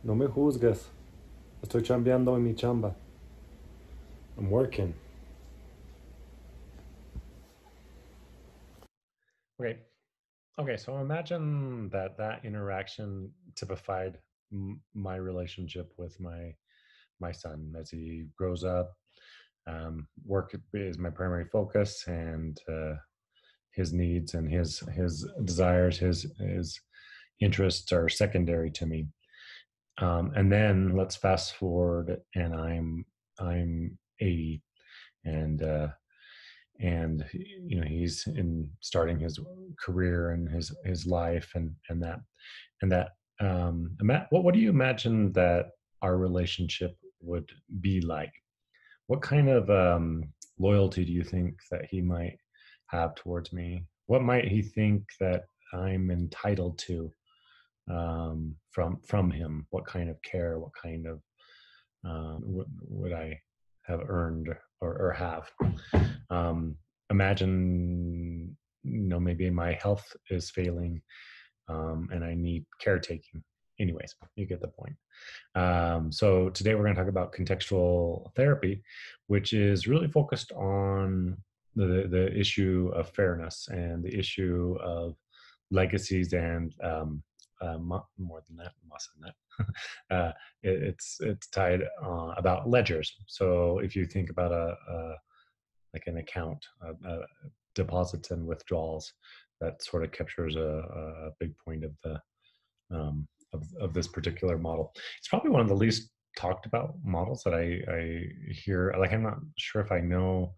No me juzgues. Estoy chambeando en mi chamba. I'm working. Okay. Okay. So imagine that interaction typified my relationship with my son as he grows up. Work is my primary focus, and his needs and his desires, his interests are secondary to me. And then let's fast forward, and I'm 80, and he's in starting his career and his life, and that what do you imagine that our relationship would be like? What kind of loyalty do you think that he might have towards me? What might he think that I'm entitled to from him? What kind of care? What kind of would I have earned or have? Um, Imagine, maybe my health is failing, and I need caretaking. Anyways, you get the point. So today we're going to talk about contextual therapy, which is really focused on the issue of fairness and the issue of legacies and more than that, less than that. It's tied about ledgers. So if you think about a like an account, deposits and withdrawals, that sort of captures a big point of the of this particular model. It's probably one of the least talked about models that I hear. Like, I'm not sure if I know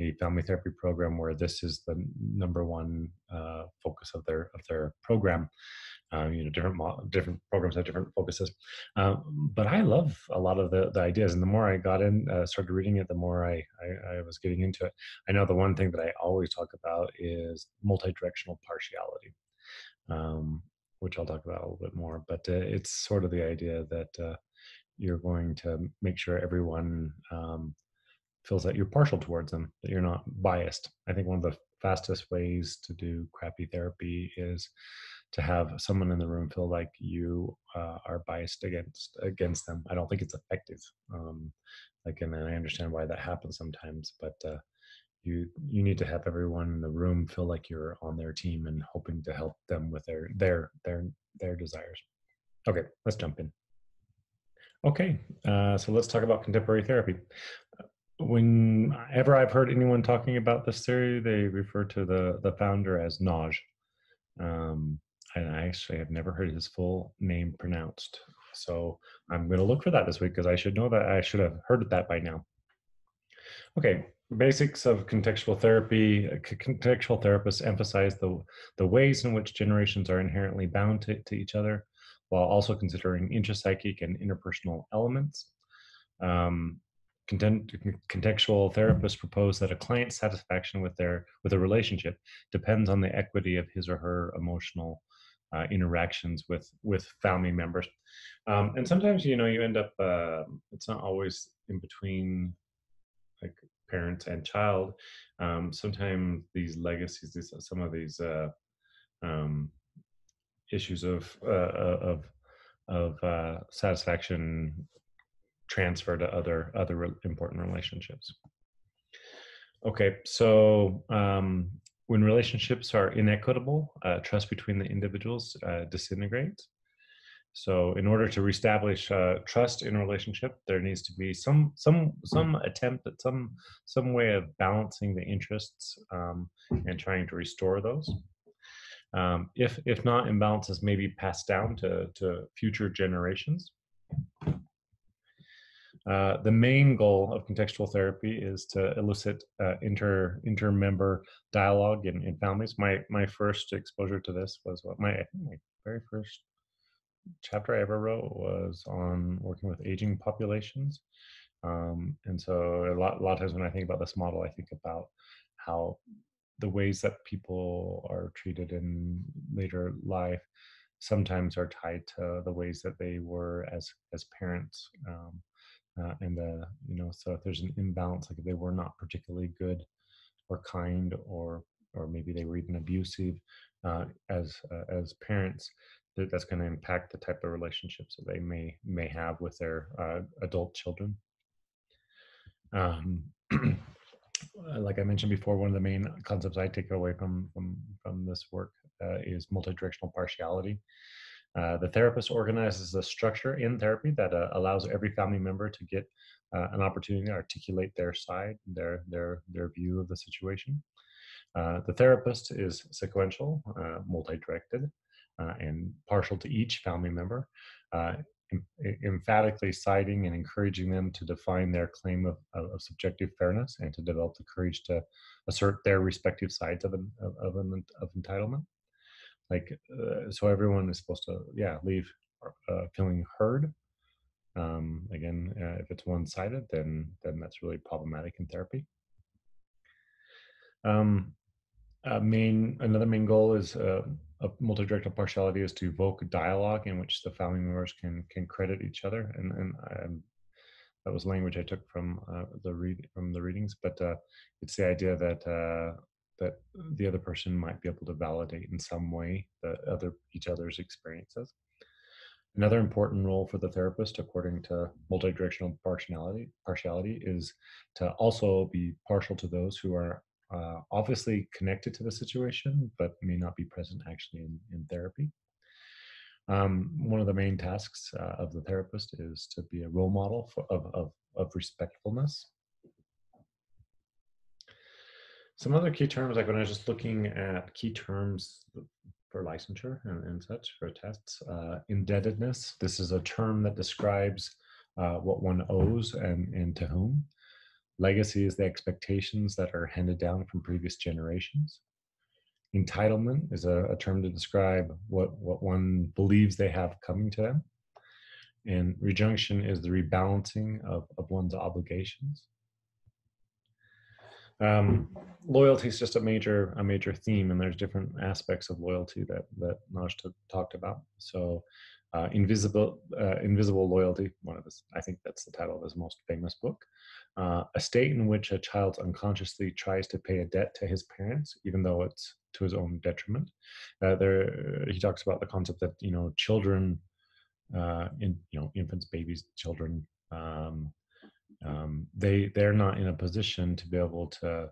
a family therapy program where this is the number one focus of their program. Different programs have different focuses, but I love a lot of the ideas. And the more I got in, started reading it, the more I was getting into it. I know the one thing that I always talk about is multi-directional partiality, um, which I'll talk about a little bit more. But it's sort of the idea that you're going to make sure everyone feels that you're partial towards them, that you're not biased. I think one of the fastest ways to do crappy therapy is to have someone in the room feel like you are biased against them. I don't think it's effective. And I understand why that happens sometimes, but you need to have everyone in the room feel like you're on their team and hoping to help them with their desires. Okay, let's jump in. Okay, so let's talk about contemporary therapy. Whenever I've heard anyone talking about this theory, they refer to the founder as Naj. Um, and I actually have never heard his full name pronounced. So I'm going to look for that this week because I should know that. I should have heard of that by now. Okay, basics of contextual therapy. Contextual therapists emphasize the ways in which generations are inherently bound to each other, while also considering intrapsychic and interpersonal elements. Um, Contextual therapists propose that a client's satisfaction with a relationship depends on the equity of his or her emotional interactions with family members, and sometimes you end up. It's not always in between like parent and child. Sometimes these legacies, some of these um, issues of satisfaction transfer to other important relationships. Okay, so when relationships are inequitable, trust between the individuals disintegrates. So, in order to reestablish trust in a relationship, there needs to be some attempt at some way of balancing the interests, and trying to restore those. If not, imbalances may be passed down to future generations. The main goal of contextual therapy is to elicit inter-member dialogue in families. My first exposure to this was my very first chapter I ever wrote was on working with aging populations. And so a lot of times when I think about this model, I think about how the ways that people are treated in later life sometimes are tied to the ways that they were as parents. So if there's an imbalance, like if they were not particularly good or kind or or maybe they were even abusive as parents, that's going to impact the type of relationships that they may have with their adult children. Um, like I mentioned before, one of the main concepts I take away from this work is multidirectional partiality. The therapist organizes a structure in therapy that allows every family member to get an opportunity to articulate their side, their view of the situation. The therapist is sequential, multi-directed, and partial to each family member, uh, emphatically citing and encouraging them to define their claim of subjective fairness and to develop the courage to assert their respective sides of entitlement. Like, so everyone is supposed to, yeah, leave feeling heard. Again, if it's one-sided, then that's really problematic in therapy. Um, Another main goal is of multidirectional partiality is to evoke dialogue in which the family members can credit each other, and that was language I took from the readings, but it's the idea that the other person might be able to validate in some way each other's experiences. Another important role for the therapist, according to multidirectional partiality, is to also be partial to those who are obviously connected to the situation, but may not be present actually in therapy. One of the main tasks of the therapist is to be a role model of respectfulness. Some other key terms, like when I was just looking at key terms for licensure and such for tests, indebtedness. This is a term that describes what one owes and to whom. Legacy is the expectations that are handed down from previous generations. Entitlement is a term to describe what one believes they have coming to them. And rejunction is the rebalancing of one's obligations. Loyalty is just a major theme, and there's different aspects of loyalty that Naj talked about. So, invisible loyalty. One of his, I think that's the title of his most famous book. A state in which a child unconsciously tries to pay a debt to his parents, even though it's to his own detriment. He talks about the concept that children, infants, babies, children. They're not in a position to be able uh,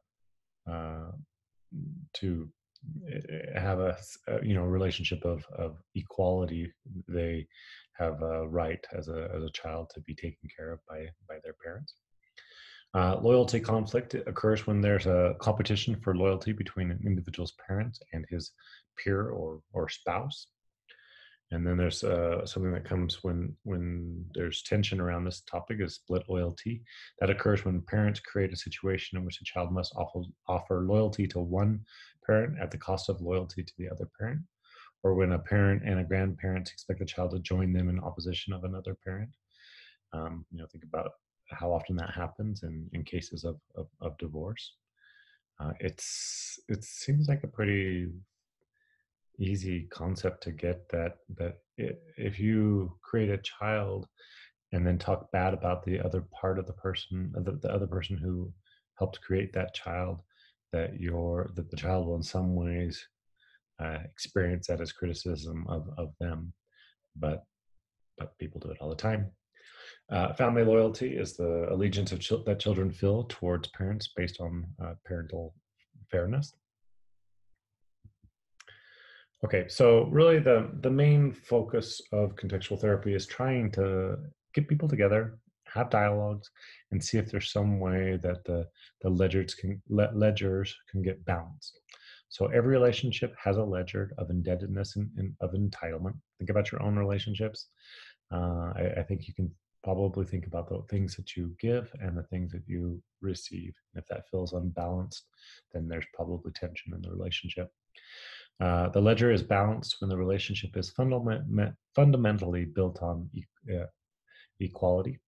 to have a relationship of equality. They have a right as a child to be taken care of by their parents. Loyalty conflict occurs when there's a competition for loyalty between an individual's parents and his peer or spouse. And then there's something that comes when there's tension around this topic is split loyalty. That occurs when parents create a situation in which a child must offer loyalty to one parent at the cost of loyalty to the other parent, or when a parent and a grandparent expect the child to join them in opposition of another parent. Think about how often that happens in cases of divorce. It seems like a pretty easy concept to get that if you create a child and then talk bad about the other part of the person, the other person who helped create that child, that the child will in some ways experience that as criticism of them, but people do it all the time. Family loyalty is the allegiance that children feel towards parents based on parental fairness. Okay, so really the main focus of contextual therapy is trying to get people together, have dialogues, and see if there's some way that the ledgers can get balanced. So every relationship has a ledger of indebtedness and of entitlement. Think about your own relationships. I think you can probably think about the things that you give and the things that you receive. If that feels unbalanced, then there's probably tension in the relationship. The ledger is balanced when the relationship is fundamentally built on equality.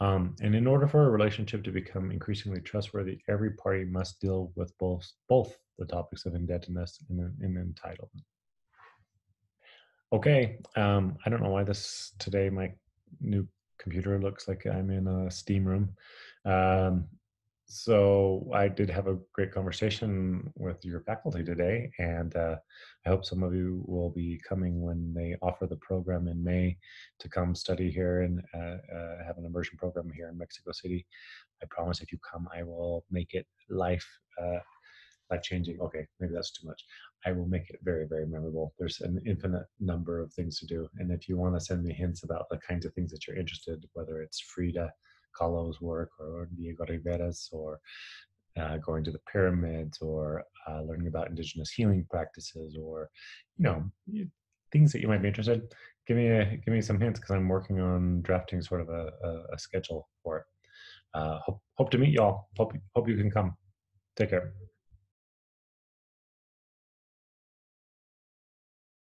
And in order for a relationship to become increasingly trustworthy, every party must deal with both the topics of indebtedness and entitlement. Okay, I don't know why my new computer looks like I'm in a steam room. So I did have a great conversation with your faculty today, and I hope some of you will be coming when they offer the program in May to come study here and have an immersion program here in Mexico City. I promise if you come, I will make it life changing. Okay, maybe that's too much. I will make it very, very memorable. There's an infinite number of things to do. And if you want to send me hints about the kinds of things that you're interested, whether it's Frida Kahlo's work or Diego Rivera's or going to the pyramids or learning about indigenous healing practices or, you know, things that you might be interested, give me some hints because I'm working on drafting sort of a schedule for it. Hope to meet y'all. Hope you can come. Take care.